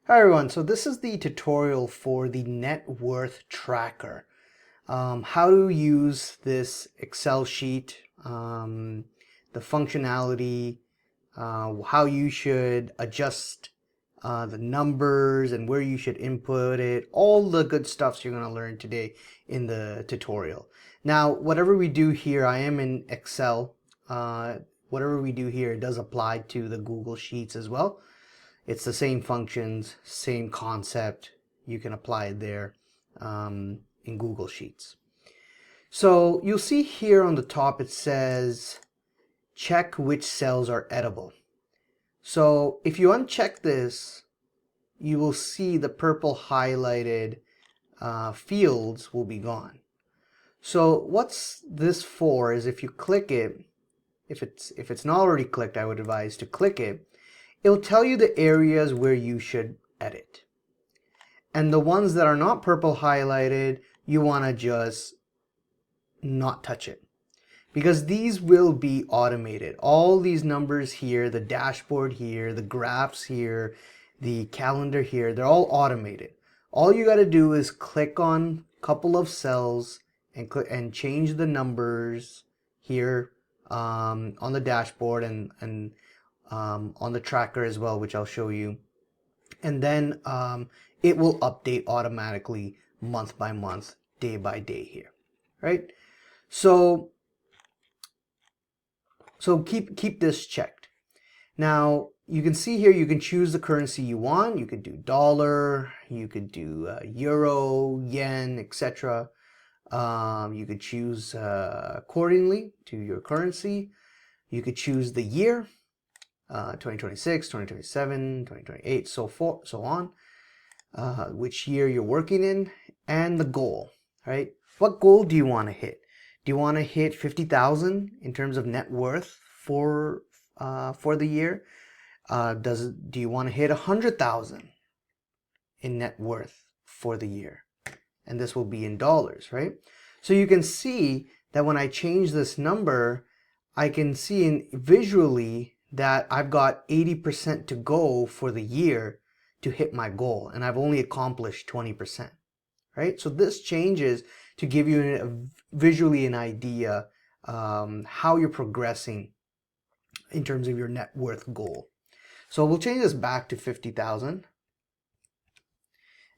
Hi everyone, so this is the tutorial for the net worth tracker. How to use this Excel sheet, the functionality, how you should adjust the numbers and where you should input it, all the good stuff you're going to learn today in the tutorial. Now, whatever we do here, I am in Excel. Whatever we do here does apply to the Google Sheets as well. It's the same functions, same concept. You can apply it there in Google Sheets. So you'll see here on the top it says check which cells are edible. So if you uncheck this, you will see the purple highlighted fields will be gone. So what's this for is if you click it, if it's not already clicked, I would advise to click it. It'll tell you the areas where you should edit. And the ones that are not purple highlighted, you want to just not touch it. Because these will be automated. All these numbers here, the dashboard here, the graphs here, the calendar here, they're all automated. All you got to do is click on a couple of cells and change the numbers here on the dashboard and on the tracker as well, which I'll show you. And then it will update automatically month by month, day by day here, right? So keep this checked. Now you can see here you can choose the currency you want. You could do dollar, you could do euro, yen, etc. You could choose accordingly to your currency. You could choose the year, 2026, 2027, 2028, so on. Which year you're working in, and the goal, right? What goal do you want to hit? Do you want to hit 50,000 in terms of net worth for the year? Do you want to hit 100,000 in net worth for the year? And this will be in dollars, right? So you can see that when I change this number, I can see visually that I've got 80% to go for the year to hit my goal, and I've only accomplished 20%, right? So this changes to give you visually an idea how you're progressing in terms of your net worth goal. So we'll change this back to 50,000.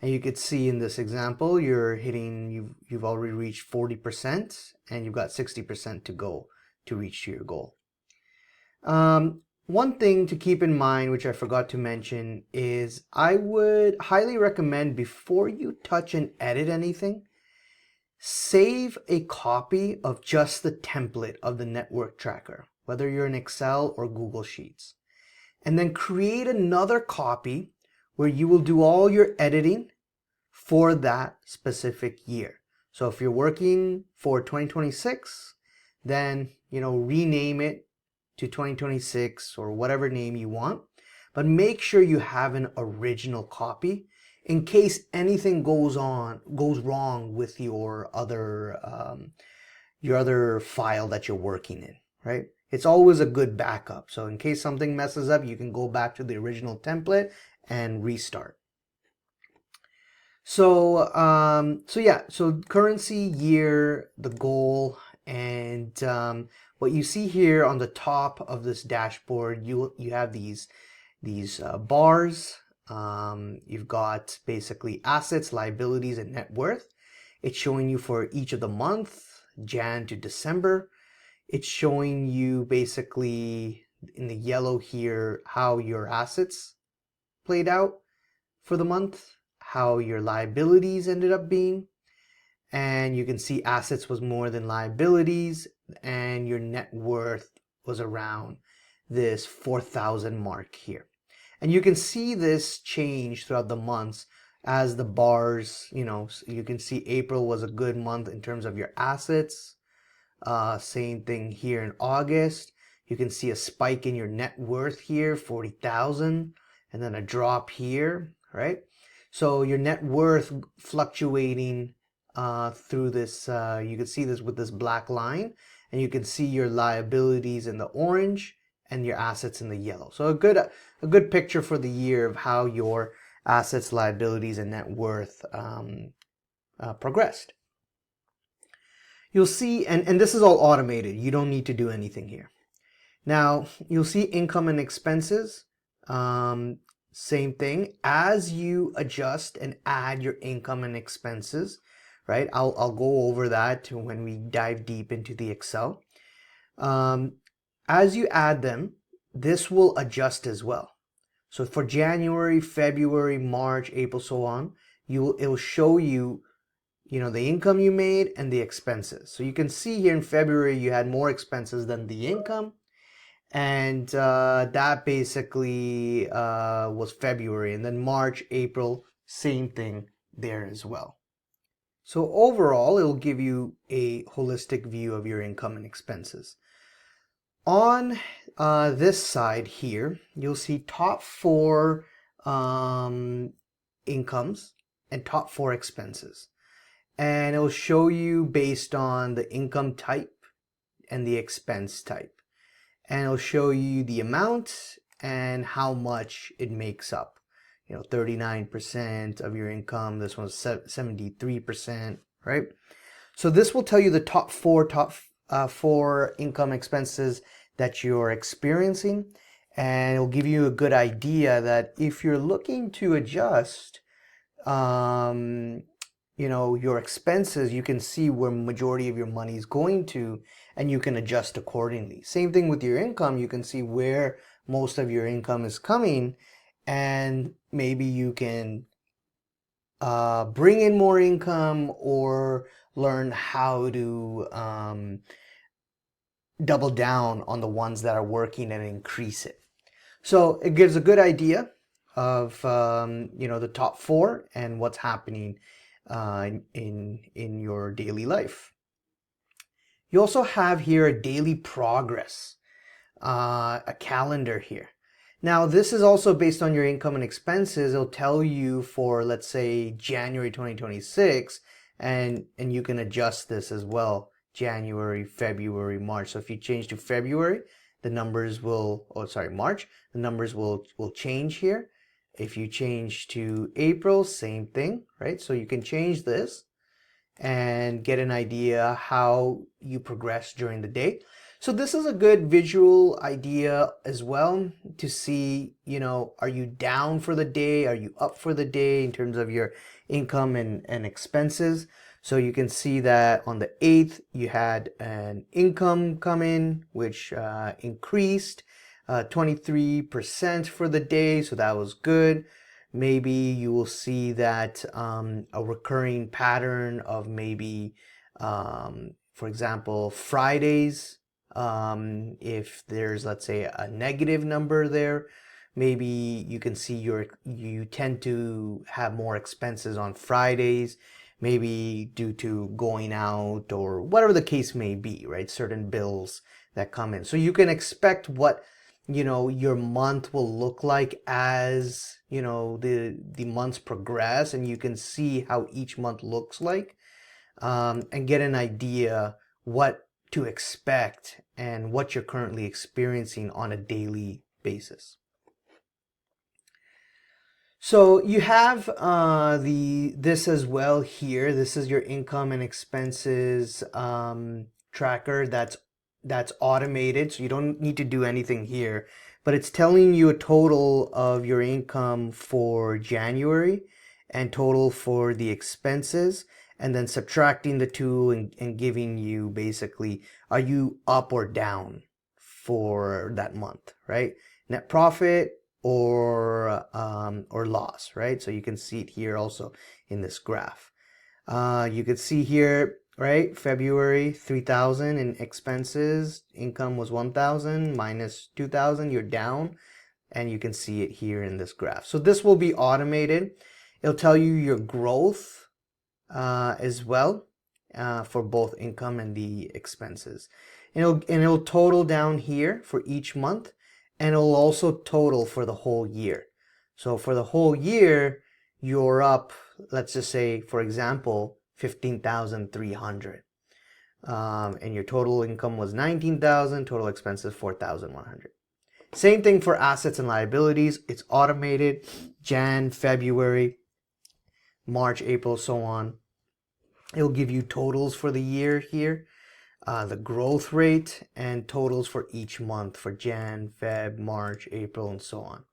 And you could see in this example, you've already reached 40% and you've got 60% to go to reach your goal. One thing to keep in mind, which I forgot to mention, is I would highly recommend before you touch and edit anything, save a copy of just the template of the network tracker, whether you're in Excel or Google Sheets. And then create another copy where you will do all your editing for that specific year. So if you're working for 2026, then, rename it to 2026 or whatever name you want, but make sure you have an original copy in case anything goes wrong with your other file that you're working in, right? It's always a good backup. So in case something messes up, you can go back to the original template and restart. So so currency, year, the goal, and what you see here on the top of this dashboard, you have these bars. You've got basically assets, liabilities, and net worth. It's showing you for each of the month, Jan to December. It's showing you basically in the yellow here how your assets played out for the month, how your liabilities ended up being, and you can see assets was more than liabilities, and your net worth was around this 4,000 mark here. And you can see this change throughout the months as the bars, you can see April was a good month in terms of your assets. Same thing here in August. You can see a spike in your net worth here, 40,000, and then a drop here, right? So your net worth fluctuating through this, you can see this with this black line, and you can see your liabilities in the orange and your assets in the yellow. So a good picture for the year of how your assets, liabilities, and net worth progressed. You'll see, and this is all automated. You don't need to do anything here. Now, you'll see income and expenses. Same thing. As you adjust and add your income and expenses, right? I'll go over that when we dive deep into the Excel. As you add them, this will adjust as well. So for January, February, March, April, so on, it'll show you, the income you made and the expenses. So you can see here in February you had more expenses than the income, and that basically was February. And then March, April, same thing there as well. So overall, it'll give you a holistic view of your income and expenses. On this side here, you'll see top 4 incomes and top 4 expenses. And it'll show you based on the income type and the expense type. And it'll show you the amount and how much it makes up. 39% of your income. This one's 73%, right? So this will tell you the top four income expenses that you're experiencing, and it'll give you a good idea that if you're looking to adjust your expenses, you can see where majority of your money is going to, and you can adjust accordingly. Same thing with your income. You can see where most of your income is coming, and maybe you can bring in more income or learn how to double down on the ones that are working and increase it. So it gives a good idea of the top 4 and what's happening in your daily life. You also have here a daily progress, a calendar here. Now this is also based on your income and expenses. It'll tell you for, let's say, January 2026, and you can adjust this as well. January, February, March. So if you change to February, the numbers will, March, the numbers will change here. If you change to April, same thing, right? So you can change this and get an idea how you progress during the day. So this is a good visual idea as well to see, are you down for the day? Are you up for the day in terms of your income and expenses? So you can see that on the 8th, you had an income come in, which increased 23% for the day. So that was good. Maybe you will see that a recurring pattern of maybe, for example, Fridays, if there's, let's say, a negative number there, maybe you can see you tend to have more expenses on Fridays, maybe due to going out or whatever the case may be, right? Certain bills that come in. So you can expect what your month will look like as the months progress, and you can see how each month looks like, and get an idea what to expect and what you're currently experiencing on a daily basis. So you have this as well here. This is your income and expenses tracker that's automated, so you don't need to do anything here, but it's telling you a total of your income for January and total for the expenses, and then subtracting the two and giving you basically, are you up or down for that month, right? Net profit or loss, right? So you can see it here also in this graph. You could see here, right? February, 3,000 in expenses, income was 1,000 minus 2,000, you're down, and you can see it here in this graph. So this will be automated. It'll tell you your growth as well for both income and the expenses. And it'll total down here for each month, and it'll also total for the whole year. So for the whole year, you're up, let's just say, for example, 15,300. And your total income was 19,000, total expenses 4,100. Same thing for assets and liabilities. It's automated. Jan, February, March, April, so on. It'll give you totals for the year here, the growth rate, and totals for each month for Jan, Feb, March, April, and so on.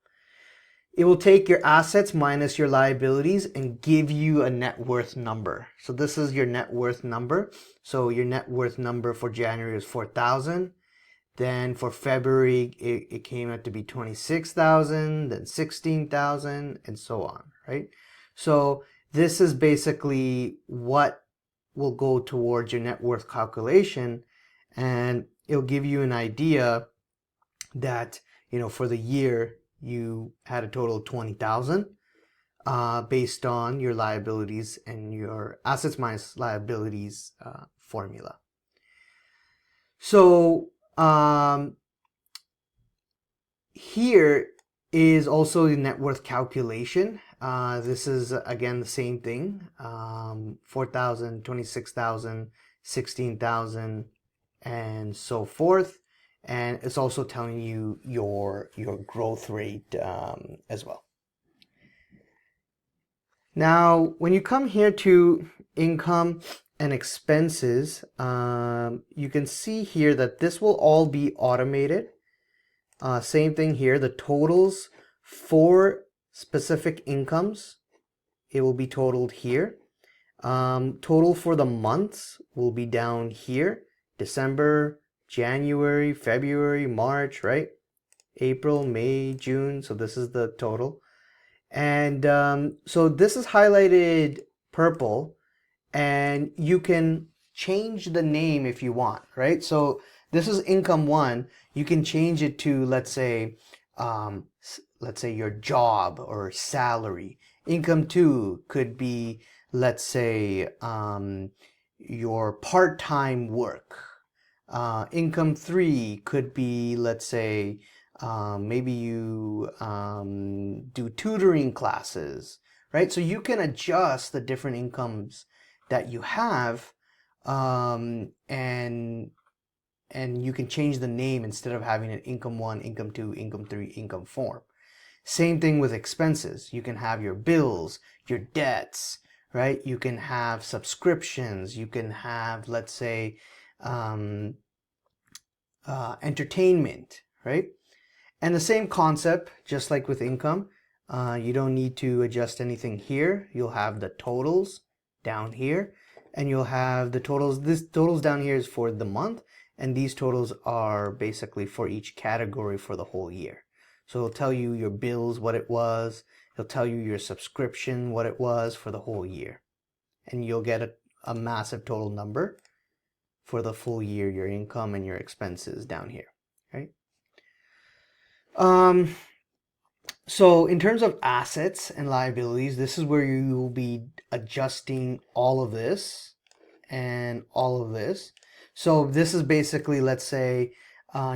It will take your assets minus your liabilities and give you a net worth number. So this is your net worth number. So your net worth number for January is 4,000. Then for February, it came out to be 26,000, then 16,000, and so on, right? So this is basically what will go towards your net worth calculation, and it'll give you an idea that, you know, for the year you had a total of 20,000 based on your liabilities and your assets minus liabilities formula. So here is also the net worth calculation. This is again the same thing, 4,000, 26,000, 16,000, and so forth. And it's also telling you your growth rate as well. Now, when you come here to income and expenses, you can see here that this will all be automated. Same thing here, the totals for specific incomes, it will be totaled here. Total for the months will be down here, December, January, February, March, right? April, May, June, so this is the total. And so this is highlighted purple, and you can change the name if you want, right? So this is income one. You can change it to, let's say your job or salary. Income two could be, let's say, your part-time work. Income three could be, let's say, maybe you do tutoring classes, right? So you can adjust the different incomes that you have, and you can change the name instead of having an income one, income two, income three, income four. Same thing with expenses. You can have your bills, your debts, right? You can have subscriptions. You can have, let's say, entertainment, right? And the same concept, just like with income, you don't need to adjust anything here. You'll have the totals down here, and you'll have the totals. This totals down here is for the month, and these totals are basically for each category for the whole year. So it'll tell you your bills, what it was. It'll tell you your subscription, what it was for the whole year. And you'll get a massive total number for the full year, your income and your expenses down here, right? So in terms of assets and liabilities, this is where you will be adjusting all of this and all of this. So this is basically, let's say,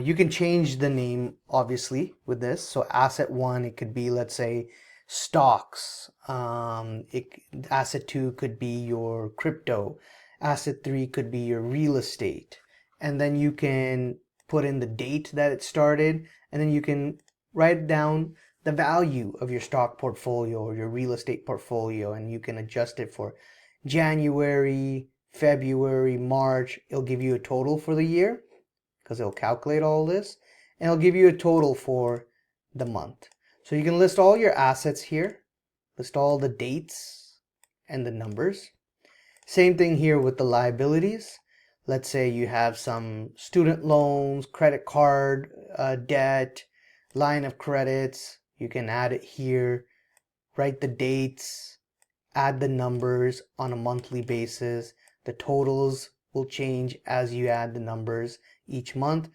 you can change the name obviously with this. So asset one, it could be, let's say, stocks. Asset two could be your crypto. Asset three could be your real estate. And then you can put in the date that it started, and then you can write down the value of your stock portfolio or your real estate portfolio, and you can adjust it for January, February, March. It'll give you a total for the year because it'll calculate all this, and it'll give you a total for the month. So you can list all your assets here, list all the dates and the numbers. Same thing here with the liabilities. Let's say you have some student loans, credit card debt, line of credits. You can add it here, write the dates, add the numbers on a monthly basis. The totals will change as you add the numbers each month,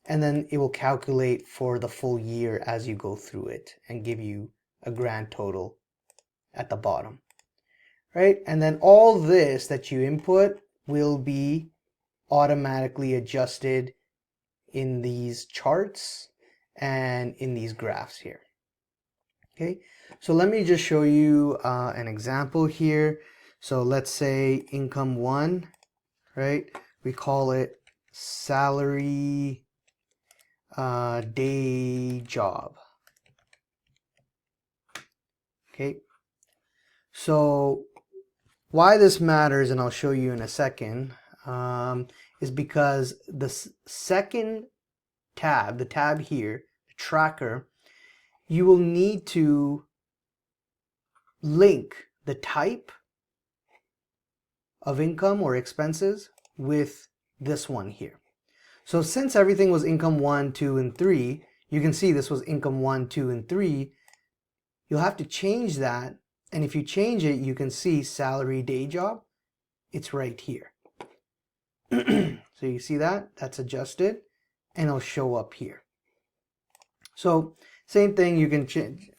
and then it will calculate for the full year as you go through it and give you a grand total at the bottom, right? And then all this that you input will be automatically adjusted in these charts and in these graphs here. Okay, so let me just show you an example here. So let's say income one, right? We call it salary day job. Okay, so why this matters, and I'll show you in a second, is because the second tab, the tab here, the tracker, you will need to link the type of income or expenses with this one here. So since everything was income 1, 2, and 3, you can see this was income 1, 2, and 3. You'll have to change that, and if you change it, you can see salary day job. It's right here. So you see that? That's adjusted, and it'll show up here. So same thing, you can change,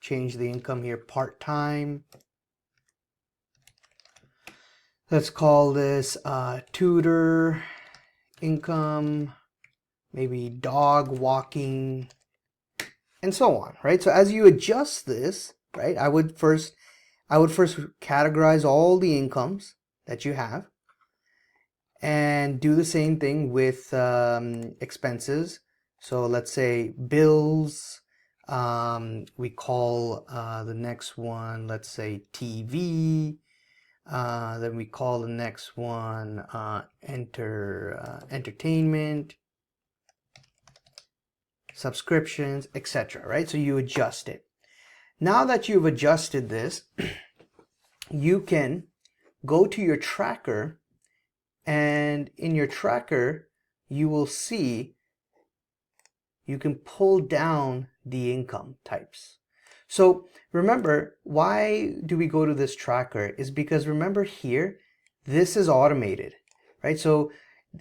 change the income here, part-time. Let's call this tutor income, maybe dog walking, and so on, right? So as you adjust this, right, I would first categorize all the incomes that you have and do the same thing with expenses. So let's say bills, we call the next one, let's say TV, then we call the next one entertainment, subscriptions, etc. Right? So you adjust it. Now that you've adjusted this, you can go to your tracker, and in your tracker you will see you can pull down the income types. So remember, why do we go to this tracker is because remember here, this is automated, right? So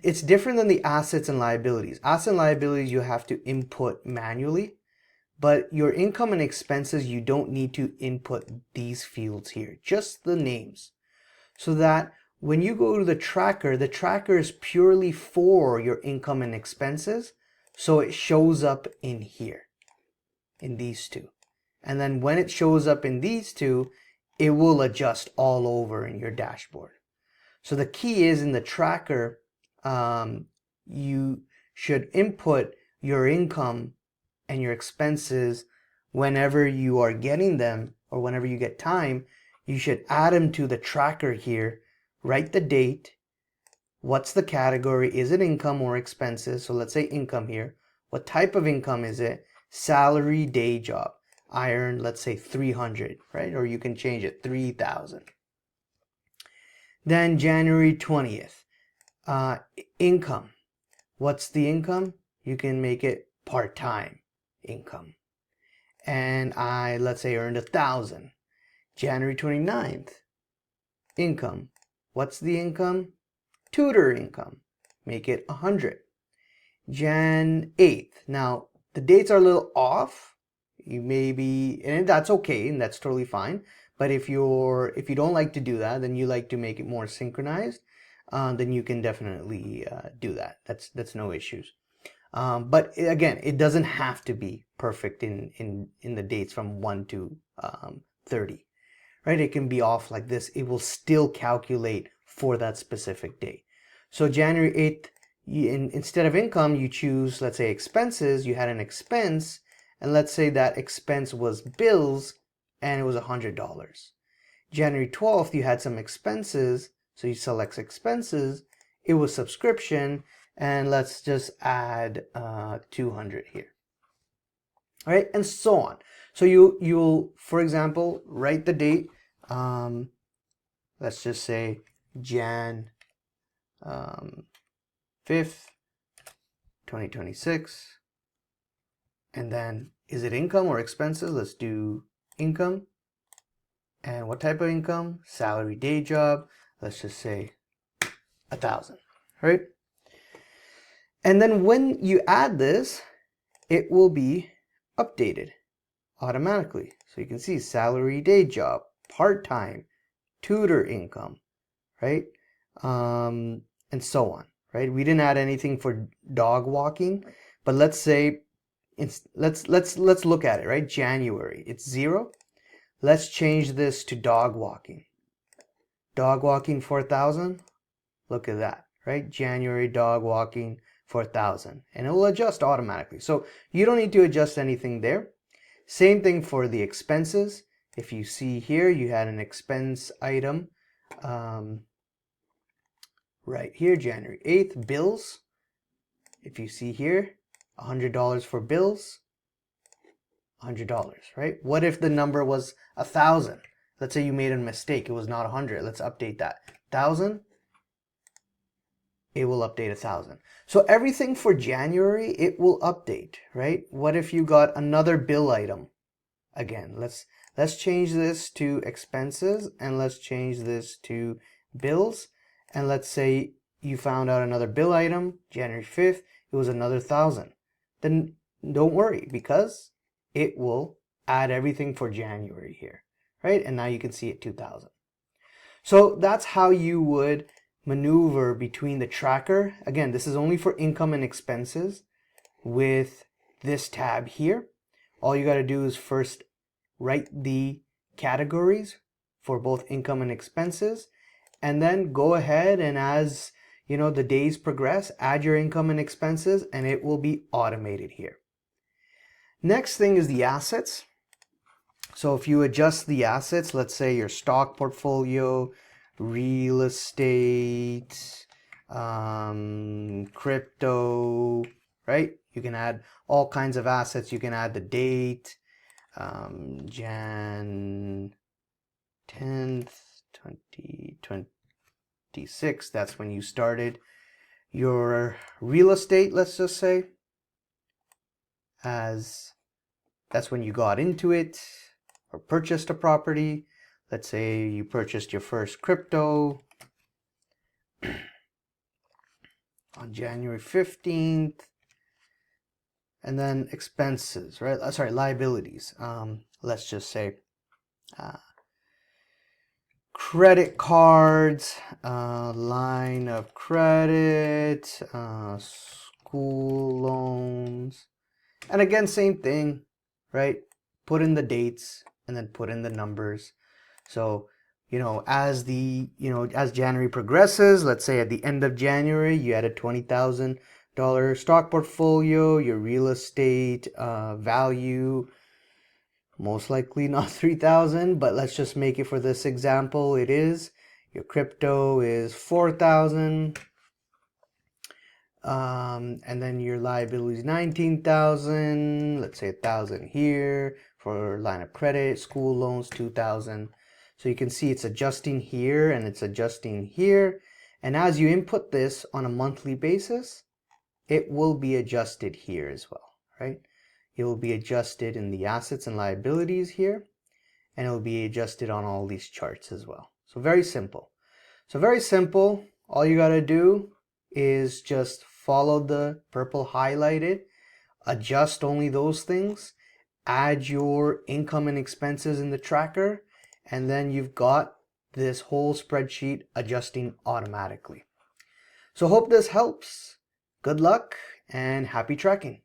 it's different than the assets and liabilities. Assets and liabilities you have to input manually, but your income and expenses, you don't need to input these fields here, just the names. So that when you go to the tracker is purely for your income and expenses. So it shows up in here, in these two. And then when it shows up in these two, it will adjust all over in your dashboard. So the key is in the tracker, you should input your income and your expenses whenever you are getting them, or whenever you get time. You should add them to the tracker here, write the date, what's the category, is it income or expenses? So let's say income here. What type of income is it? Salary, day job. I earned, let's say 300, right? Or you can change it, 3,000. Then January 20th, income. What's the income? You can make it part-time income. And I, let's say, earned 1,000. January 29th, income. What's the income? Tutor income. Make it 100. Jan 8th. Now, the dates are a little off. You may be, and that's okay, and that's totally fine. But if you don't like to do that, then you like to make it more synchronized, then you can definitely do that. That's no issues. But again, it doesn't have to be perfect in the dates from 1 to 30, right? It can be off like this. It will still calculate for that specific day. So January 8th, instead of income, you choose, let's say, expenses. You had an expense, and let's say that expense was bills, and it was $100. January 12th, you had some expenses, so you select expenses. It was subscription, and let's just add 200 here. All right, and so on. So you'll, for example, write the date. Let's just say Jan 5th, 2026. And then, is it income or expenses? Let's do income. And what type of income? Salary, day job. Let's just say 1,000, right? And then when you add this, it will be updated automatically. So you can see salary, day job, part-time, tutor income, right? And so on, right? We didn't add anything for dog walking, but let's say let's look at it, right? January, it's 0. Let's change this to dog walking. Dog walking 4,000. Look at that, right? January dog walking for 1,000, and it will adjust automatically. So you don't need to adjust anything there. Same thing for the expenses. If you see here, you had an expense item right here, January 8th, bills. If you see here, $100 for bills, $100, right? What if the number was 1,000? Let's say you made a mistake. It was not 100. Let's update that. 1,000. It will update 1,000. So everything for January, it will update, right? What if you got another bill item? Again, let's change this to expenses, and let's change this to bills. And let's say you found out another bill item, January 5th, it was another 1,000. Then don't worry, because it will add everything for January here, right? And now you can see it 2,000. So that's how you would maneuver between the tracker. Again, this is only for income and expenses with this tab here. All you got to do is first write the categories for both income and expenses, and then go ahead and, as you know, the days progress, add your income and expenses, and it will be automated here. Next thing is the assets. So if you adjust the assets, let's say your stock portfolio, real estate, crypto, right? You can add all kinds of assets. You can add the date, Jan 10th, 2026. That's when you started your real estate, let's just say, as that's when you got into it or purchased a property. Let's say you purchased your first crypto on January 15th. And then expenses, right? Sorry, liabilities. Let's just say credit cards, line of credit, school loans. And again, same thing, right? Put in the dates and then put in the numbers. So, as January progresses, let's say at the end of January, you had a $20,000 stock portfolio, your real estate value, most likely not 3,000, but let's just make it for this example. It is. Your crypto is 4,000. And then your liability is 19,000. Let's say 1,000 here for line of credit, school loans, 2,000. So you can see it's adjusting here and it's adjusting here. And as you input this on a monthly basis, it will be adjusted here as well, right? It will be adjusted in the assets and liabilities here, and it will be adjusted on all these charts as well. So very simple. So very simple. All you got to do is just follow the purple highlighted, adjust only those things, add your income and expenses in the tracker, and then you've got this whole spreadsheet adjusting automatically. So hope this helps. Good luck and happy tracking.